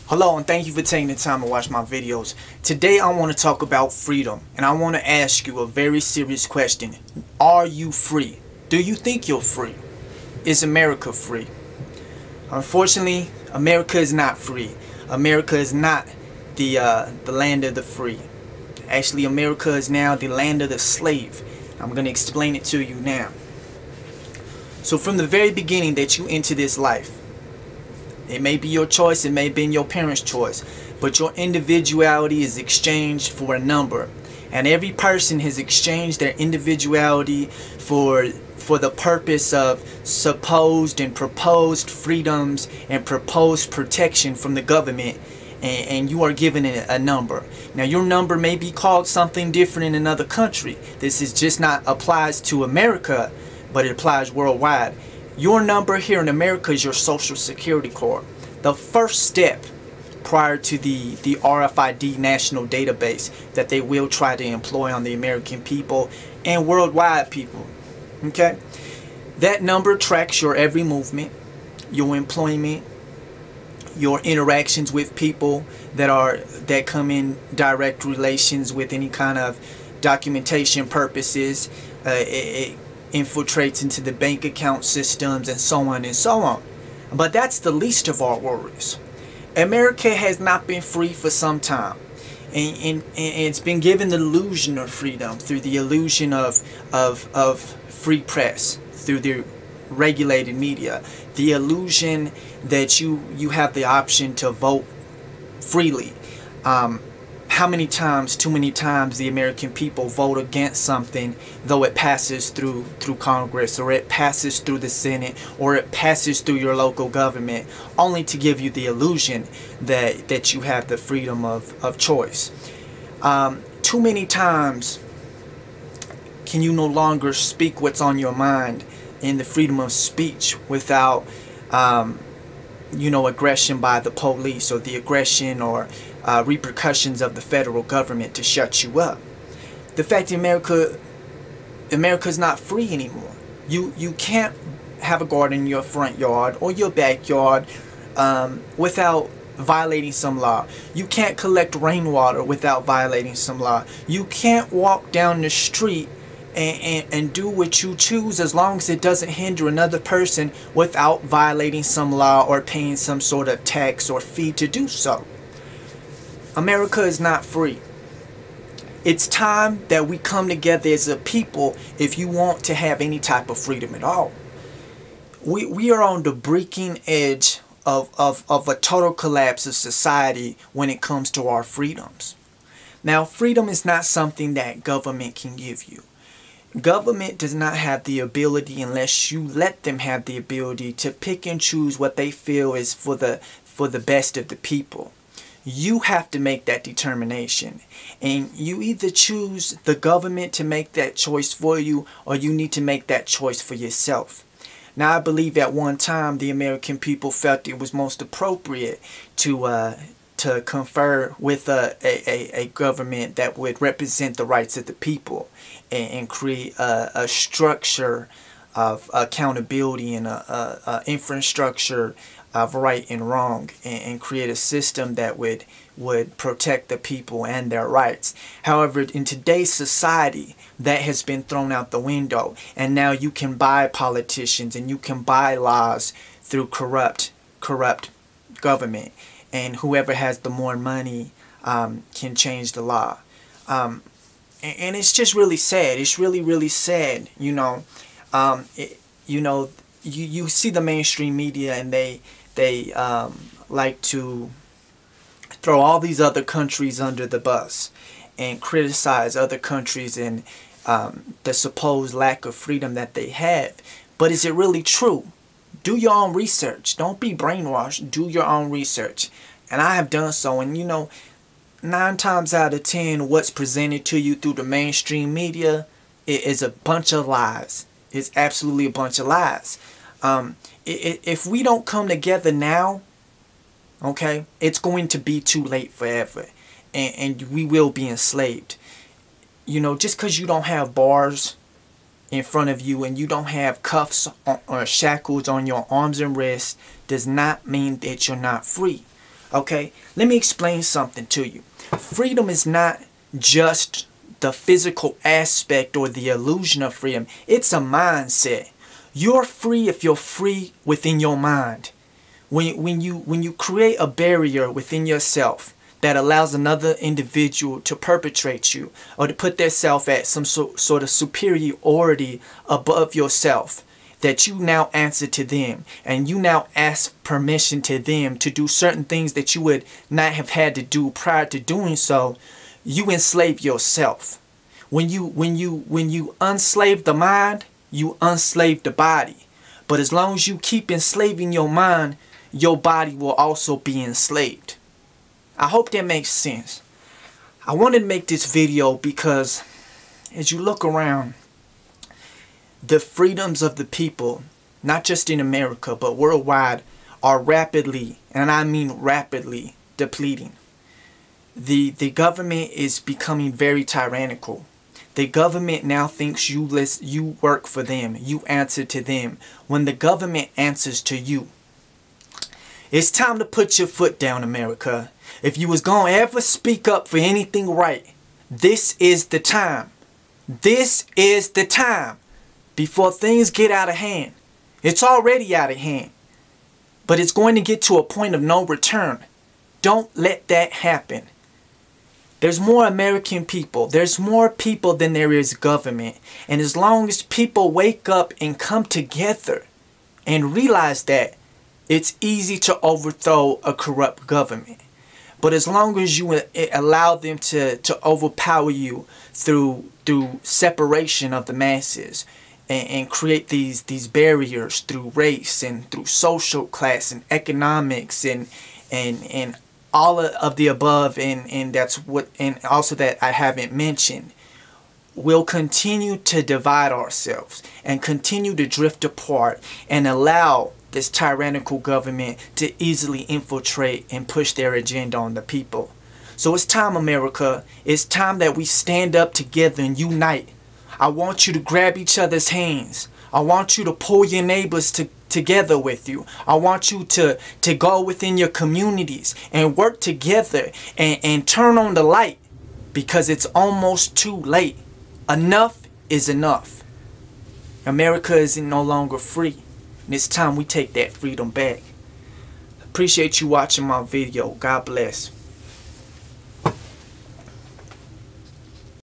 Hello and thank you for taking the time to watch my videos. Today I want to talk about freedom, and I want to ask you a very serious question. Are you free? Do you think you're free? Is America free? Unfortunately, America is not free. America is not the land of the free. Actually, America is now the land of the slave. I'm going to explain it to you now. So from the very beginning that you enter this life, it may be your choice, it may have been your parents' choice, but your individuality is exchanged for a number. And every person has exchanged their individuality for the purpose of supposed and proposed freedoms and proposed protection from the government, and you are given a number. Now your number may be called something different in another country. This is just not applies to America, but it applies worldwide. Your number here in America is your social security card. The first step prior to the RFID national database that they will try to employ on the American people and worldwide people. Okay? That number tracks your every movement, your employment, your interactions with people that come in direct relations with any kind of documentation purposes. It infiltrates into the bank account systems and so on and so on. But that's the least of our worries. America has not been free for some time, and it's been given the illusion of freedom through the illusion of free press, through the regulated media, the illusion that you have the option to vote freely. How many times, too many times, the American people vote against something, though it passes through Congress, or it passes through the Senate, or it passes through your local government, only to give you the illusion that you have the freedom of choice. Too many times can you no longer speak what's on your mind in the freedom of speech without aggression by the police, or the aggression or repercussions of the federal government to shut you up. The fact that America's not free anymore. You can't have a garden in your front yard or your backyard without violating some law. You can't collect rainwater without violating some law. You can't walk down the street and do what you choose as long as it doesn't hinder another person without violating some law or paying some sort of tax or fee to do so. America is not free. It's time that we come together as a people if you want to have any type of freedom at all. We are on the breaking edge of a total collapse of society when it comes to our freedoms. Now, freedom is not something that government can give you. Government does not have the ability, unless you let them have the ability, to pick and choose what they feel is for the best of the people. You have to make that determination, and you either choose the government to make that choice for you, or you need to make that choice for yourself. Now, I believe at one time the American people felt it was most appropriate to confer with a government that would represent the rights of the people and create a structure of accountability and a infrastructure of right and wrong, and create a system that would protect the people and their rights. However, in today's society, that has been thrown out the window, and now you can buy politicians and you can buy laws through corrupt government, and whoever has the more money can change the law. And it's just really sad. It's really sad. You see the mainstream media, and they like to throw all these other countries under the bus and criticize other countries and the supposed lack of freedom that they have. But is it really true? Do your own research. Don't be brainwashed. Do your own research. And I have done so. And 9 times out of 10, what's presented to you through the mainstream media is a bunch of lies. It's absolutely a bunch of lies. If we don't come together now, okay, it's going to be too late forever, and we will be enslaved. Just because you don't have bars in front of you and you don't have cuffs or shackles on your arms and wrists does not mean that you're not free. Okay, let me explain something to you. Freedom is not just the physical aspect or the illusion of freedom. It's a mindset. You're free if you're free within your mind. When you create a barrier within yourself that allows another individual to perpetrate you or to put themselves at some sort of superiority above yourself, that you now answer to them and you now ask permission to them to do certain things that you would not have had to do prior to doing so, you enslave yourself. When you unslave the mind, you unslave the body. But as long as you keep enslaving your mind, your body will also be enslaved. I hope that makes sense. I wanted to make this video because as you look around, the freedoms of the people, not just in America, but worldwide, are rapidly, and I mean rapidly, depleting. The government is becoming very tyrannical. The government now thinks you work for them, you answer to them, when the government answers to you. It's time to put your foot down, America. If you was gonna ever speak up for anything right, this is the time. This is the time. Before things get out of hand. It's already out of hand. But it's going to get to a point of no return. Don't let that happen. There's more American people. There's more people than there is government. And as long as people wake up and come together and realize that, it's easy to overthrow a corrupt government. But as long as you allow them to overpower you through separation of the masses, and create these barriers through race and through social class and economics and all of the above, and that's what, and also that I haven't mentioned, we'll continue to divide ourselves and continue to drift apart and allow this tyrannical government to easily infiltrate and push their agenda on the people. So it's time, America. It's time that we stand up together and unite. I want you to grab each other's hands. I want you to pull your neighbors together with you. I want you to go within your communities and work together and turn on the light, because it's almost too late. Enough is enough. America is no longer free. And it's time we take that freedom back. Appreciate you watching my video. God bless.